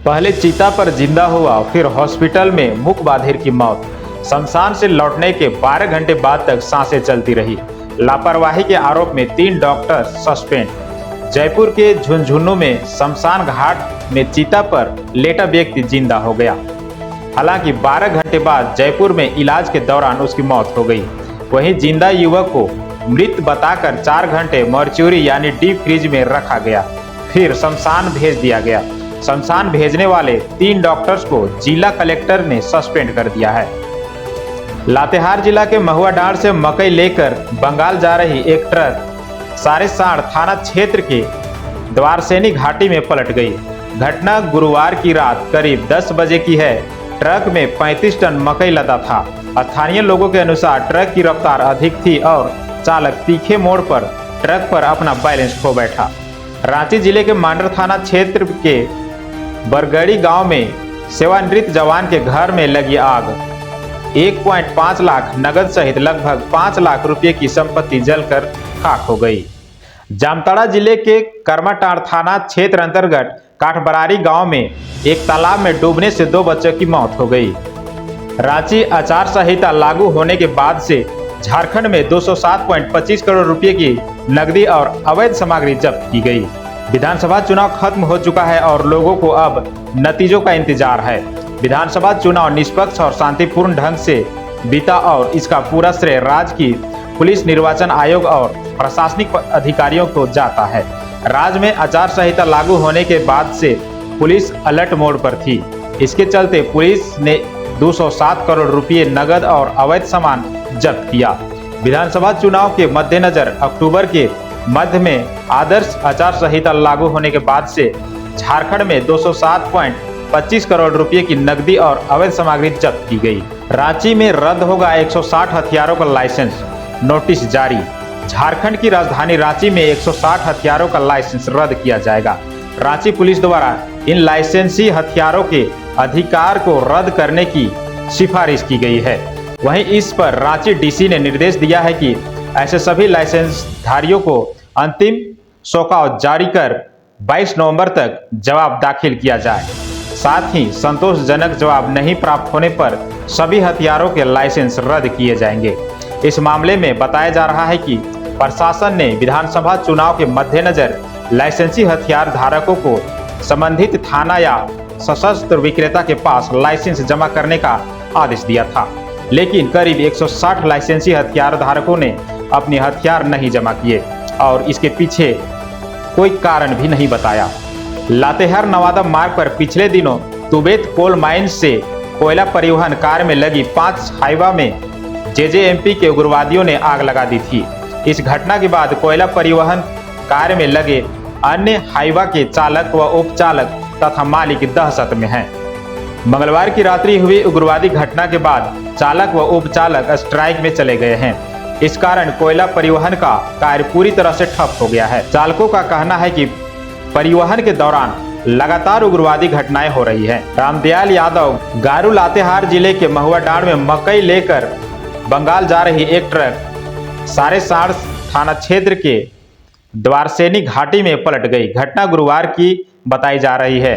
पहले चीता पर जिंदा हुआ, फिर हॉस्पिटल में मूक बधिर की मौत। शमशान से लौटने के 12 घंटे बाद तक सांसें चलती रही। लापरवाही के आरोप में 3 डॉक्टर सस्पेंड। जयपुर के झुंझुनू में शमशान घाट में चीता पर लेटा व्यक्ति जिंदा हो गया। हालांकि 12 घंटे बाद जयपुर में इलाज के दौरान उसकी मौत हो गई। वहीं जिंदा युवक को मृत बताकर 4 घंटे मॉर्चुरी यानी डीप फ्रीज में रखा गया, फिर शमशान भेज दिया गया। शमशान भेजने वाले 3 डॉक्टर्स को जिला कलेक्टर ने सस्पेंड कर दिया है। लातेहार जिला के महुआडांड से मकई लेकर बंगाल जा रही एक ट्रक सारेसाड़ थाना क्षेत्र के द्वारसेनी घाटी में पलट गई। घटना गुरुवार की रात करीब 10 बजे की है। ट्रक में 35 टन मकई लदा था। स्थानीय लोगों के अनुसार ट्रक की रफ्तार अधिक थी और चालक तीखे मोड़ पर ट्रक पर अपना बैलेंस खो बैठा। रांची जिले के मांडर थाना क्षेत्र के बरगड़ी गांव में सेवानिवृत्त जवान के घर में लगी आग। 1.5 लाख नगद सहित लगभग 5 लाख रुपए की संपत्ति जलकर खाक हो गई। जामताड़ा जिले के कर्माटांड़ थाना क्षेत्र अंतर्गत काठबरारी गांव में एक तालाब में डूबने से 2 बच्चों की मौत हो गई। रांची आचार संहिता लागू होने के बाद से झारखंड में 207.25 करोड़ रुपए की नकदी और अवैध सामग्री जब्त की गई। विधानसभा चुनाव खत्म हो चुका है और लोगों को अब नतीजों का इंतजार है। विधानसभा चुनाव निष्पक्ष और शांतिपूर्ण ढंग से बीता और इसका पूरा श्रेय राज्य की पुलिस, निर्वाचन आयोग और प्रशासनिक अधिकारियों को जाता है। राज्य में आचार संहिता लागू होने के बाद से पुलिस अलर्ट मोड पर थी। इसके चलते पुलिस ने 207 करोड़ रुपए नगद और अवैध सामान जब्त किया। विधानसभा चुनाव के मद्देनजर अक्टूबर के मध्य में आदर्श आचार संहिता लागू होने के बाद से झारखंड में 207.25 करोड़ रुपए की नकदी और अवैध सामग्री जब्त की गई। रांची में रद्द होगा 160 हथियारों का लाइसेंस, नोटिस जारी। झारखंड की राजधानी रांची में 160 हथियारों का लाइसेंस रद्द किया जाएगा। रांची पुलिस द्वारा इन लाइसेंसी हथियारों के अधिकार को रद्द करने की सिफारिश की गई है। वहीं इस पर रांची डीसी ने निर्देश दिया है कि ऐसे सभी लाइसेंसधारियों को अंतिम शोकॉज जारी कर 22 नवंबर तक जवाब दाखिल किया जाए। साथ ही संतोषजनक जवाब नहीं प्राप्त होने पर सभी हथियारों के लाइसेंस रद्द किए जाएंगे। इस मामले में बताया जा रहा है कि प्रशासन ने विधानसभा चुनाव के मद्देनजर लाइसेंसी हथियार धारकों को संबंधित थाना या सशस्त्र विक्रेता के पास लाइसेंस जमा करने का आदेश दिया था, लेकिन करीब 160 लाइसेंसी हथियार धारकों ने अपने हथियार नहीं जमा किए और इसके पीछे कोई कारण भी नहीं बताया। लातेहार नवादा मार्ग पर पिछले दिनों तुबेत कोल माइंस से कोयला परिवहन कार्य में लगी 5 हाइवा में जेजेएमपी के उग्रवादियों ने आग लगा दी थी। इस घटना के बाद कोयला परिवहन कार्य में लगे अन्य हाइवा के चालक व उपचालक तथा मालिक दहशत में हैं। मंगलवार की रात्रि हुई उग्रवादी घटना के बाद चालक व उपचालक स्ट्राइक में चले गए हैं। इस कारण कोयला परिवहन का कार्य पूरी तरह से ठप हो गया है। चालकों का कहना है कि परिवहन के दौरान लगातार उग्रवादी घटनाएं हो रही हैं। रामदयाल यादव गारू लातेहार जिले के महुआडांड़ में मकई लेकर बंगाल जा रही एक ट्रक सारेसाड़ थाना क्षेत्र के द्वारसेनी घाटी में पलट गई। घटना गुरुवार की बताई जा रही है।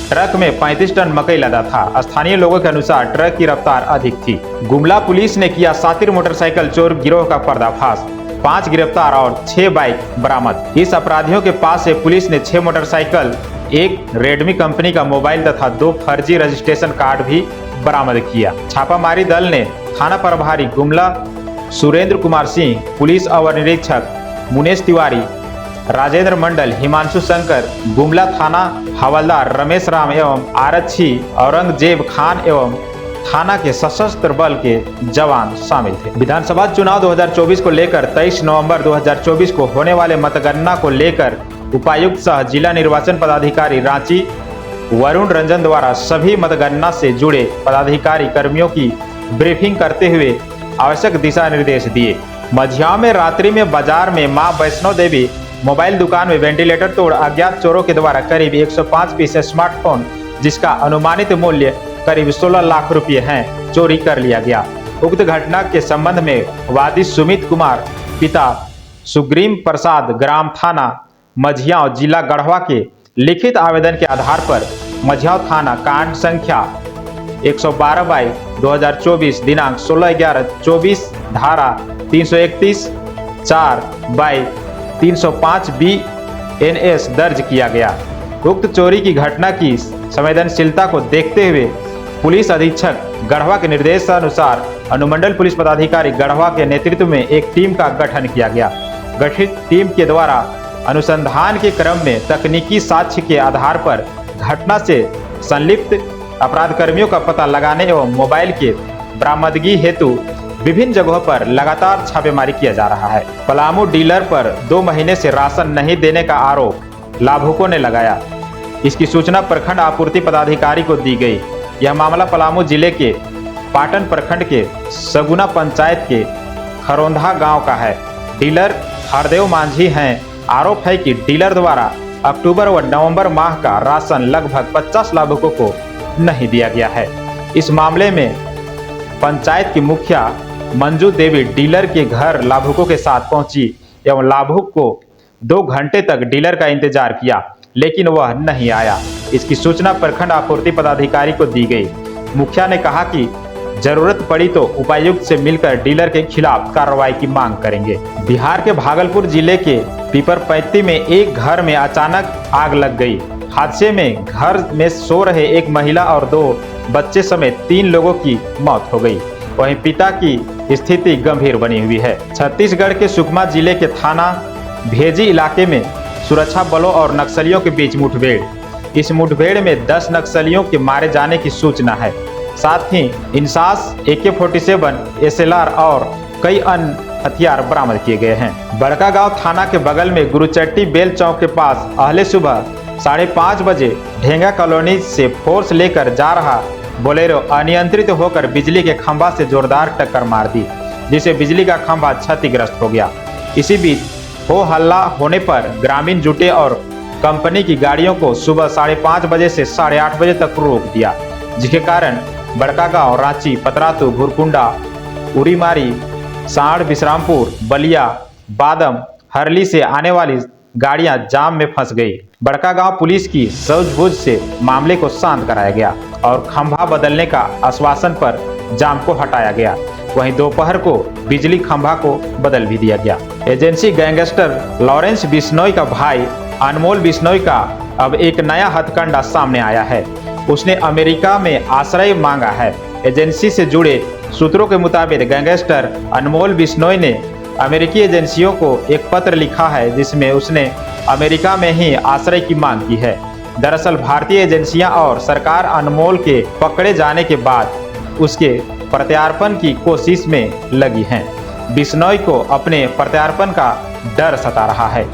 ट्रक में 35 टन मकई लदा था। स्थानीय लोगों के अनुसार ट्रक की रफ्तार अधिक थी। गुमला पुलिस ने किया सातिर मोटरसाइकिल चोर गिरोह का पर्दाफाश, 5 गिरफ्तार और 6 बाइक बरामद। इस अपराधियों के पास से पुलिस ने 6 मोटरसाइकिल, 1 रेडमी कंपनी का मोबाइल तथा 2 फर्जी रजिस्ट्रेशन कार्ड भी बरामद किया। छापामारी दल ने थाना प्रभारी गुमला सुरेंद्र कुमार सिंह, पुलिस अवर निरीक्षक मुनेश तिवारी, राजेंद्र मंडल, हिमांशु शंकर, गुमला थाना हवलदार रमेश राम एवं आरक्षी औरंगजेब खान एवं थाना के सशस्त्र बल के जवान शामिल थे। विधानसभा चुनाव 2024 को लेकर 23 नवंबर 2024 को होने वाले मतगणना को लेकर उपायुक्त सह जिला निर्वाचन पदाधिकारी रांची वरुण रंजन द्वारा सभी मतगणना से जुड़े पदाधिकारी कर्मियों की ब्रीफिंग करते हुए आवश्यक दिशा निर्देश दिए। मझियाव में रात्रि में बाजार में मां वैष्णो देवी मोबाइल दुकान में वेंटिलेटर तोड़ अज्ञात चोरों के द्वारा करीब 105 पीस स्मार्टफोन, जिसका अनुमानित मूल्य करीब 16 लाख रुपए हैं, चोरी कर लिया गया। उक्त घटना के संबंध में वादी सुमित कुमार पिता सुग्रीम प्रसाद ग्राम थाना मझियाव जिला गढ़वा के लिखित आवेदन के आधार पर मझियाव थाना कांड संख्या 112/2024 दिनांक 16/11/24 धारा 331 4/305 BNS दर्ज किया गया। उक्त चोरी की घटना की संवेदनशीलता को देखते हुए पुलिस अधीक्षक गढ़वा के निर्देशानुसार अनुमंडल पुलिस पदाधिकारी गढ़वा के नेतृत्व में एक टीम का गठन किया गया। गठित टीम के द्वारा अनुसंधान के क्रम में तकनीकी साक्ष्य के आधार पर घटना से संलिप्त अपराधकर्मियों का पता लगाने एवं मोबाइल के बरामदगी हेतु विभिन्न जगहों पर लगातार छापेमारी किया जा रहा है। पलामू डीलर पर 2 महीने से राशन नहीं देने का आरोप लाभुकों ने लगाया। इसकी सूचना प्रखंड आपूर्ति पदाधिकारी को दी गई। यह मामला पलामू जिले के पाटन प्रखंड के सगुना पंचायत के खरोंधा गांव का है। डीलर हरदेव मांझी हैं। आरोप है कि डीलर द्वारा अक्टूबर व नवंबर माह का राशन लगभग 50 लाभुकों को नहीं दिया गया है। इस मामले में पंचायत की मुखिया मंजू देवी डीलर के घर लाभुकों के साथ पहुंची एवं लाभुक को 2 घंटे तक डीलर का इंतजार किया, लेकिन वह नहीं आया। इसकी सूचना प्रखंड आपूर्ति पदाधिकारी को दी गई। मुखिया ने कहा कि जरूरत पड़ी तो उपायुक्त से मिलकर डीलर के खिलाफ कार्रवाई की मांग करेंगे। बिहार के भागलपुर जिले के पीपरपैती में एक घर में अचानक आग लग गई। हादसे में घर में सो रहे एक महिला और 2 बच्चे समेत 3 लोगों की मौत हो गई। वहीं पिता की स्थिति गंभीर बनी हुई है। छत्तीसगढ़ के सुकमा जिले के थाना भेजी इलाके में सुरक्षा बलों और नक्सलियों के बीच मुठभेड़। इस मुठभेड़ में 10 नक्सलियों के मारे जाने की सूचना है। साथ ही इंसास AK-47 SLR और कई अन्य हथियार बरामद किए गए हैं। बड़कागांव थाना के बगल में गुरुचट्टी बेल चौक के पास अहले सुबह 5:30 बजे ढेंगा कॉलोनी से फोर्स लेकर जा रहा बोलेरो अनियंत्रित होकर बिजली के खंभा से जोरदार टक्कर मार दी, जिससे बिजली का खंभा क्षतिग्रस्त हो गया। इसी बीच हो हल्ला होने पर ग्रामीण जुटे और कंपनी की गाड़ियों को सुबह 5:30 बजे से 8:30 बजे तक रोक दिया, जिसके कारण बड़कागांव, रांची, पतरातू, भुरकुंडा, उरीमारी, साढ़, विश्रामपुर, बलिया, बादम, हरली से आने वाली गाड़ियां जाम में फंस गई। बड़कागांव पुलिस की सूझबूझ से मामले को शांत कराया गया और खंभा बदलने का आश्वासन पर जाम को हटाया गया। वहीं दोपहर को बिजली खंभा को बदल भी दिया गया। एजेंसी गैंगस्टर लॉरेंस बिश्नोई का भाई अनमोल बिश्नोई का अब एक नया हथकंडा सामने आया है। उसने अमेरिका में आश्रय मांगा है। एजेंसी से जुड़े सूत्रों के मुताबिक गैंगस्टर अनमोल बिश्नोई ने अमेरिकी एजेंसियों को एक पत्र लिखा है, जिसमें उसने अमेरिका में ही आश्रय की मांग की है। दरअसल भारतीय एजेंसियां और सरकार अनमोल के पकड़े जाने के बाद उसके प्रत्यार्पण की कोशिश में लगी हैं। बिश्नोई को अपने प्रत्यार्पण का डर सता रहा है,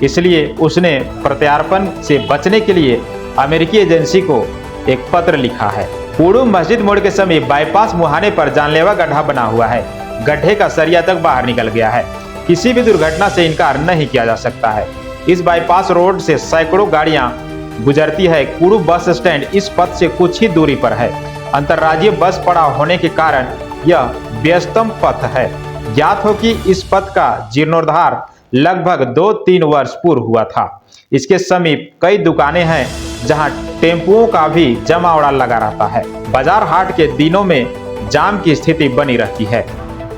इसलिए उसने प्रत्यार्पण से बचने के लिए अमेरिकी एजेंसी को एक पत्र लिखा है। पूर्व मस्जिद मोड़ के समीप बाईपास मुहाने पर जानलेवा गड्ढा बना हुआ है। गड्ढे का सरिया तक बाहर निकल गया है। किसी भी दुर्घटना से इनकार नहीं किया जा सकता है। इस बाईपास रोड से सैकड़ों गाड़ियां गुजरती है। कुड़ू बस स्टैंड इस पथ से कुछ ही दूरी पर है। अंतर्राज्यीय बस पड़ाव होने के कारण यह व्यस्तम पथ है। ज्ञात हो कि इस पथ का जीर्णोद्धार लगभग 2-3 वर्ष पूर्व हुआ था। इसके समीप कई दुकानें हैं जहां टेम्पुओं का भी जमावड़ा लगा रहता है। बाजार हाट के दिनों में जाम की स्थिति बनी रहती है।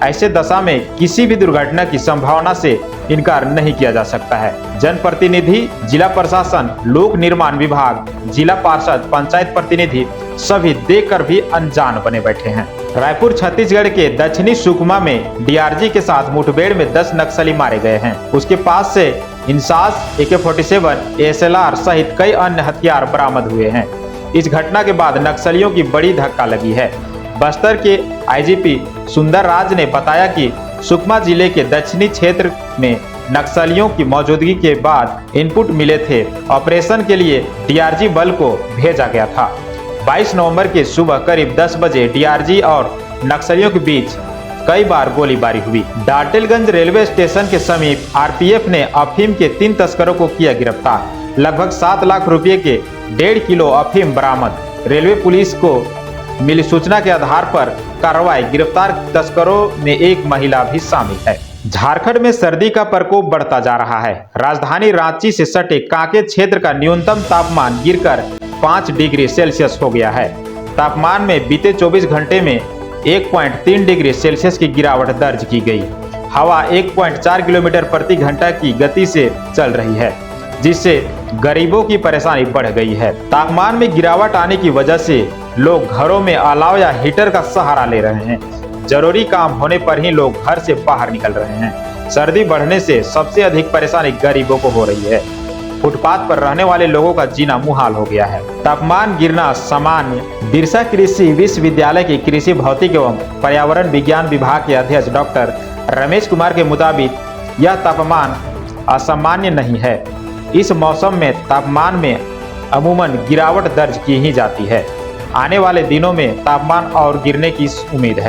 ऐसे दशा में किसी भी दुर्घटना की संभावना से इनकार नहीं किया जा सकता है। जनप्रतिनिधि, जिला प्रशासन, लोक निर्माण विभाग, जिला पार्षद, पंचायत प्रतिनिधि सभी देखकर भी अनजान बने बैठे हैं। रायपुर छत्तीसगढ़ के दक्षिणी सुकमा में डीआरजी के साथ मुठभेड़ में 10 नक्सली मारे गए हैं। उसके पास से इंसास, AK-47, SLR सहित कई अन्य हथियार बरामद हुए हैं। इस घटना के बाद नक्सलियों की बड़ी धक्का लगी है। बस्तर के IGP सुंदर राज ने बताया कि सुकमा जिले के दक्षिणी क्षेत्र में नक्सलियों की मौजूदगी के बाद इनपुट मिले थे। ऑपरेशन के लिए डीआरजी बल को भेजा गया था। 22 नवंबर के सुबह करीब 10 बजे डीआरजी और नक्सलियों के बीच कई बार गोलीबारी हुई। डाल्टनगंज रेलवे स्टेशन के समीप आरपीएफ ने अफीम के 3 तस्करों को किया गिरफ्तार। लगभग 7 लाख रुपए के 1.5 किलो अफीम बरामद। रेलवे पुलिस को मिली सूचना के आधार पर कार्रवाई। गिरफ्तार तस्करों में एक महिला भी शामिल है। झारखंड में सर्दी का प्रकोप बढ़ता जा रहा है। राजधानी रांची से सटे कांके क्षेत्र का न्यूनतम तापमान गिरकर 5 डिग्री सेल्सियस हो गया है। तापमान में बीते 24 घंटे में 1.3 डिग्री सेल्सियस की गिरावट दर्ज की गई। हवा 1.4 किलोमीटर प्रति घंटा की गति से चल रही है, जिससे गरीबों की परेशानी बढ़ गई है। तापमान में गिरावट आने की वजह से लोग घरों में अलाव या हीटर का सहारा ले रहे हैं। जरूरी काम होने पर ही लोग घर से बाहर निकल रहे हैं। सर्दी बढ़ने से सबसे अधिक परेशानी गरीबों को हो रही है। फुटपाथ पर रहने वाले लोगों का जीना मुहाल हो गया है। तापमान गिरना सामान्य। बिरसा कृषि विश्वविद्यालय के कृषि भौतिक एवं पर्यावरण विज्ञान विभाग के अध्यक्ष डॉक्टर रमेश कुमार के मुताबिक यह तापमान असामान्य नहीं है। इस मौसम में तापमान में अमूमन गिरावट दर्ज की ही जाती है। आने वाले दिनों में तापमान और गिरने की उम्मीद है।